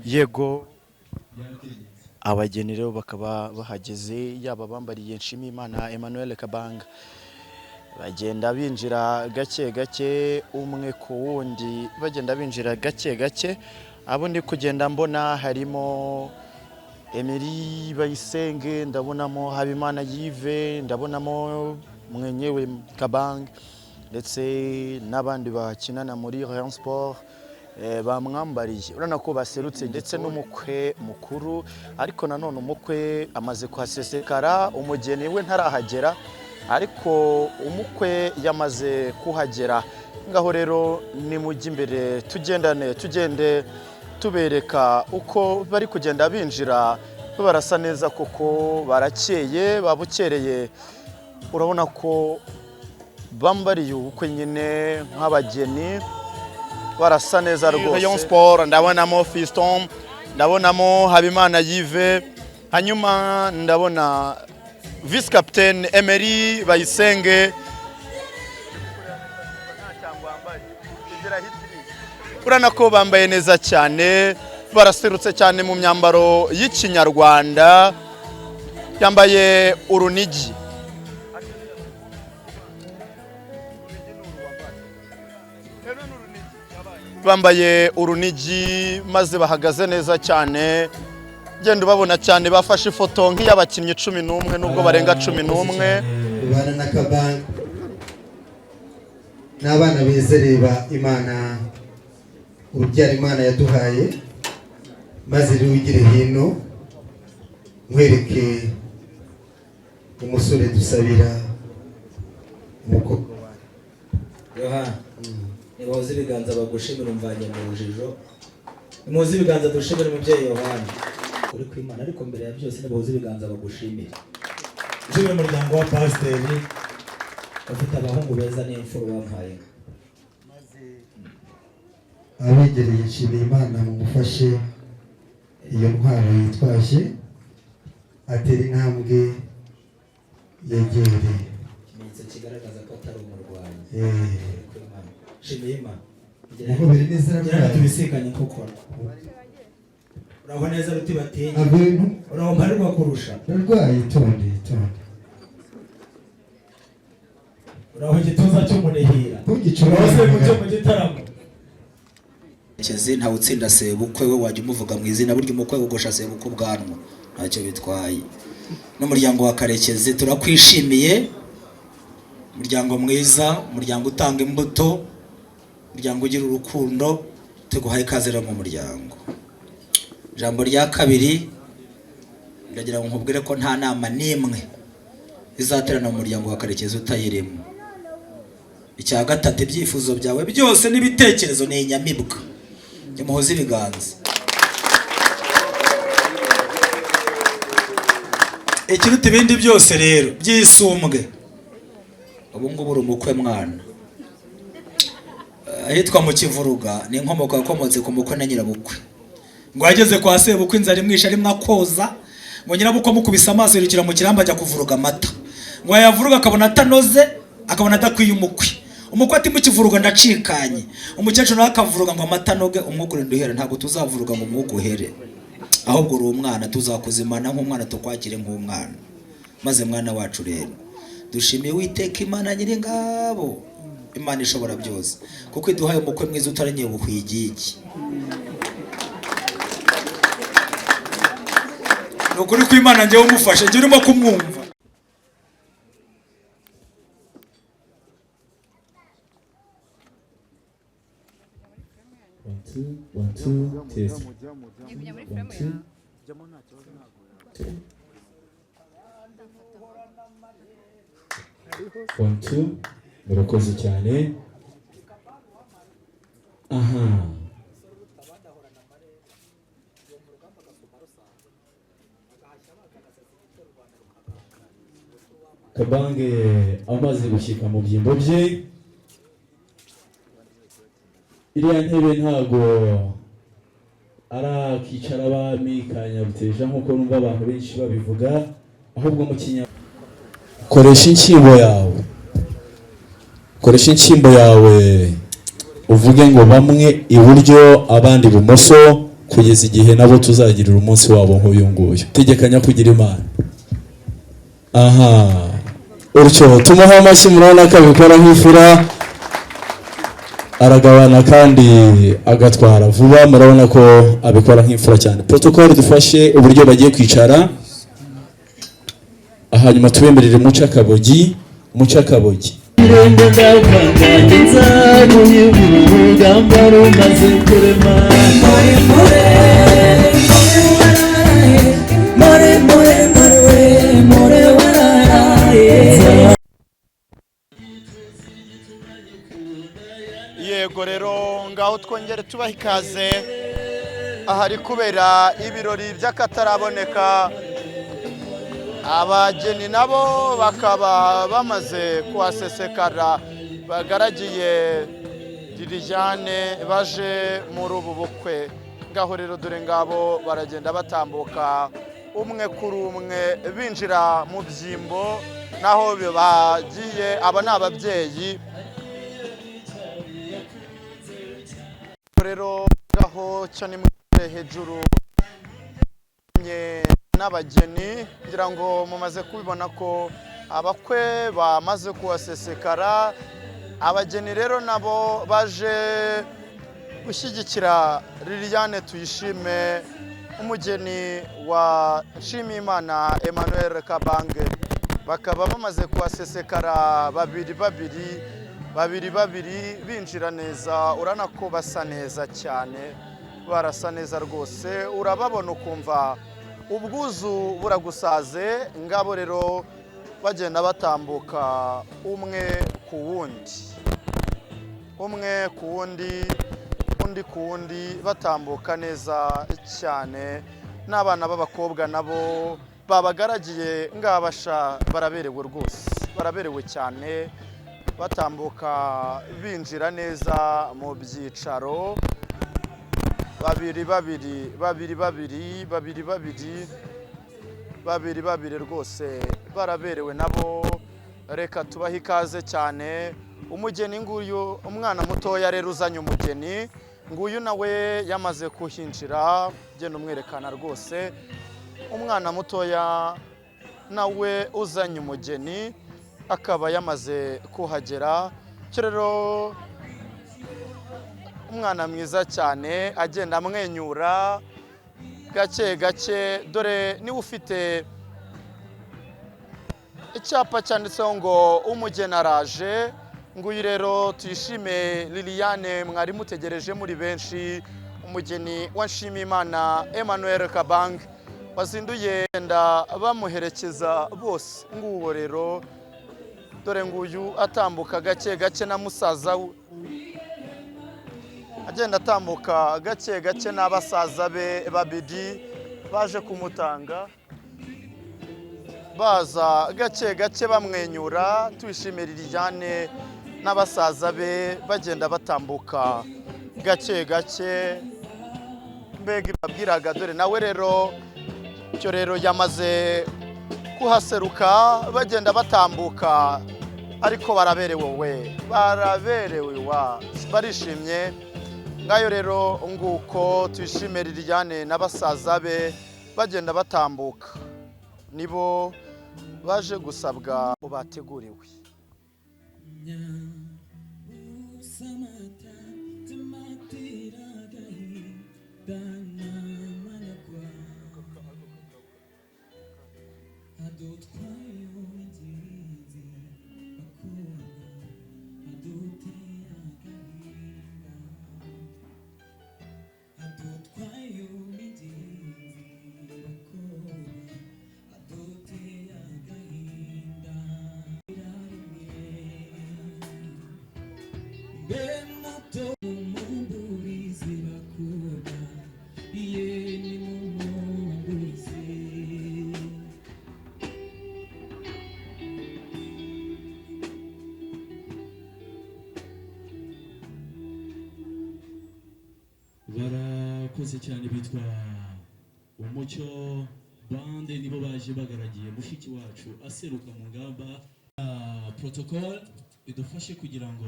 yego abageni rero bakaba bahageze, yaba bambariye Nshimiyimana Emmanuel Kabanga, bagenda binjira gake gake umwe ku wundi, bagenda binjira gake gake. Abo ndi kugenda mbona harimo Emery Bayisenge, ndabonamo Habimana Yves, ndabonamo mwenyewe Kabanga, ndetse n'abandi bakinana muri Rayon Sport bamwambariye. Urana ko baserutse, ndetse n'umukwe mukuru, ariko nanone umukwe amaze kuhasesekara, umugeni we ntarahagera, ariko umukwe yamaze kuhagera. Ngaho rero ni mujye imbere tugende tubereka uko bari kugenda binjira. Barasa neza kuko barakeye, babukereye. Urabona ko bambariye ubukwe nyine nk'abageni, barasa neza rwose. Rayon Sport ndabonamo Fiston, ndabonamo Habimana Yves, hanyuma ndabona Vice Captain Emery Bayisenge. Urana ko bambaye neza cyane, baraserutse cyane mu myambaro y'ikinyarwanda, yambaye urunigi. Bambaye urunigi maze bahagaze neza cyane, genda ubabona cyane, bafashe ifoto nk'iy'abakinnyi 11 nubwo barenga 11. Bana na Kabanga n'abana bezereba Imana, urubyaro Imana yaduhaye, maze rugire hino nkwereke umusore dusabira umukobwa Yohana. Nimuze ibiganza bagushimira umvanye mu rujijo, nimuze ibiganza dushimira umubyeyi Yohana uri kwimana, ariko mbere ya byose nimuze ibiganza bagushimira ushimira umuryango wa pasiteri bafite abahungu beza n'imfura bampaye. abegereye Nshimiyimana mumufashe iyo ntwaro yitwaje, atera intambwe yegereye, ikimenyetso kigaragaza ko atari umurwanyi. Nshimiyimana uko biri neza rero tubisikanye koko, uraho neza ruti batinye, uraho mparirwa kurusha rwaye tonde uraho igituza cy'umunihira uraho mu gitaramo Kezi ntawe utsinda sebukwe we, wajya umuvuga mu izina, burya umukwe ugosha sebukwe ubwanwa ntacyo bitwaye. N'umuryango wa Karekezi turakwishimiye, umuryango mwiza, umuryango utanga imbuto, umuryango ugira urukundo, tuguhaye ikaze mu muryango. Ijambo rya kabiri, ndagira ngo nkubwire ko nta nama n'imwe izaterana mu muryango wa Karekezi utayirimo. Icya gatatu, ibyifuzo byawe byose n'ibitekerezo ni inyamibwa, muhoze ibiganza. Ikiruta ibindi byose rero byisumbwe, ubu ngubu uri umukwe mwana. Ahitwa mu Kivuruga ni inkomoko yakomotse ku mukwe na nyirabukwe, ngo yageze kwa sebukwe inzara imwishe arimo akoza, ngo nyirabukwe amukubise amaso yerekera mu kiramba ajya kuvuruga amata, ngo yavuruga akabona atanoze, akabona adakwiye umukwe. Umukwe ati mu Kivuruga ndacikanye, umukecuru nawe akavuruga ngo amata noge, umwuka nduhere. Ntabwo tuzavuruga ngo umwuka uhere, ahubwo uri umwana, tuzakuzimana nk'umwana, tukwakire nk'umwana. Maze mwana wacu rero dushimiye Uwiteka Imana Nyiringabo, Imana ishobora byose, kuko iduhaye umukwe mwiza utaranye ubuhwigiki. Nukuri ko Imana ngiye umufashe, ngiye urimo kumwumva. One, two, test. 1, 2. Murakoze cyane. Aha. Kabange amaze gushyika mu byimbo bye, iriya ntebe ntago arakicara abami kanyabutesha nk'uko numva abantu benshi babivuga, ahubwo mu Kinyarwanda koresha inshyimbo yawe, koresha inshyimbo yawe uvuge ngo bamwe iburyo abandi ibumoso, kugeza igihe nabo tuzagirira umunsi wabo nk'uyu nguyu. Tegekanya kugira Imana. Aha, uryo tumuha amashyi, murabona ko abikora nk'ifura, aragabana kandi agatwara vuba, murabona ko abikora nk'ifura cyane. Protocol dufashe uburyo bagiye kwicara, hanyuma tubemerere mucakabogi. Yego rero ngaho twongere tubaha ikaze ahari kubera ibirori by'akataraboneka. Abageni nabo bakaba bamaze kuhasesekara, bagaragiye Liliane baje muri ubu bukwe. Ngaho rero dore ngabo baragenda batambuka umwe kuri umwe binjira mu byimbo, naho bagiye aba ni ababyeyi. Rero ngaho cyane muri hejuru n'abageni, kugira ngo mumaze kubibona ko abakwe bamaze kuhasesekara. Abageni rero nabo baje gushyigikira Liliane Tuyishime, umugeni wa Nshimiyimana Emmanuel Kabange. Bakaba bamaze kuhasesekara babiri binjira neza. Urana ko basa neza cyane, barasa neza rwose, urababona ukumva ubwuzu buragusaze. Ngabo rero bagenda batambuka umwe ku wundi batambuka neza cyane. N'abana b'abakobwa nabo babagaragiye ngabasha baraberewe rwose, baraberewe cyane, batambuka binjira neza mu byicaro babiri rwose, baraberewe nabo. Reka tubaha ikaze cyane. Umugeni nguyu, umwana mutoya rero uzanye umugeni nguyu, nawe yamaze kuhinjira, genda umwerekana rwose. Umwana mutoya nawe uzanye umugeni akaba yamaze kuhagera. Rero umwana mwiza cyane agenda amwenyura gake gake. Dore niwe ufite icyapa cyanditseho ngo umugeni araje. Nguyu rero Tuyishime Liliane mwari mutegereje muri benshi, umugeni wa Nshimiyimana Emmanuel Kabange, bazinduye genda bamuherekeza bose. Nguwo rero dore nguyu atambuka gake gake na musaza we, agenda atambuka gake gake n'abasaza be babiri baje kumutanga, baza gake gake bamwenyura. Tuyishime Liliane n'abasaza be bagenda batambuka gake gake, mbega babwiraga. Dore nawe rero cyo rero yamaze kuhaseruka, bagenda batambuka, ariko baraberewe barishimye. Ngayo rero nguko Tuyishime Liliane n'abasaza be bagenda batambuka, nibo baje gusabwa bateguriwe. Barakoze cyane, bitwa Umucyo bande, nibo baje bagaragiye mushiki wacu aseruka mu ngamba. Protocol idufashe kugira ngo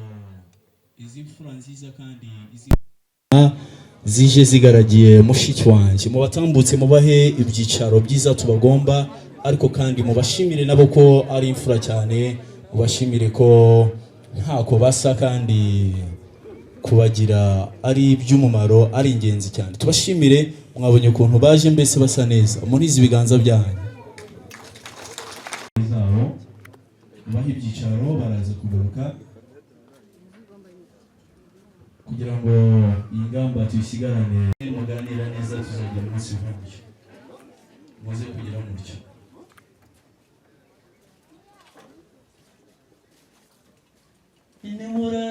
izi mfura nziza kandi izi zije zigaragiye mushiki wanjye, mubatambutse mubahe ibyicaro byiza tubagomba, ariko kandi mubashimire nabo ko ari imfura cyane, mubashimire ko ntako basa kandi kubagira ari iby'umumaro, ari ingenzi cyane. Tubashimire, mwabonye ukuntu baje mbese basa neza, munize ibiganza byanyu zabo, mubahe ibyicaro baraza kugaruka kugira ngo iyi ngamba tuyisigarane, muganira neza, tuzagira umunsi w'umucyo, muze kugira umucyo. Inimura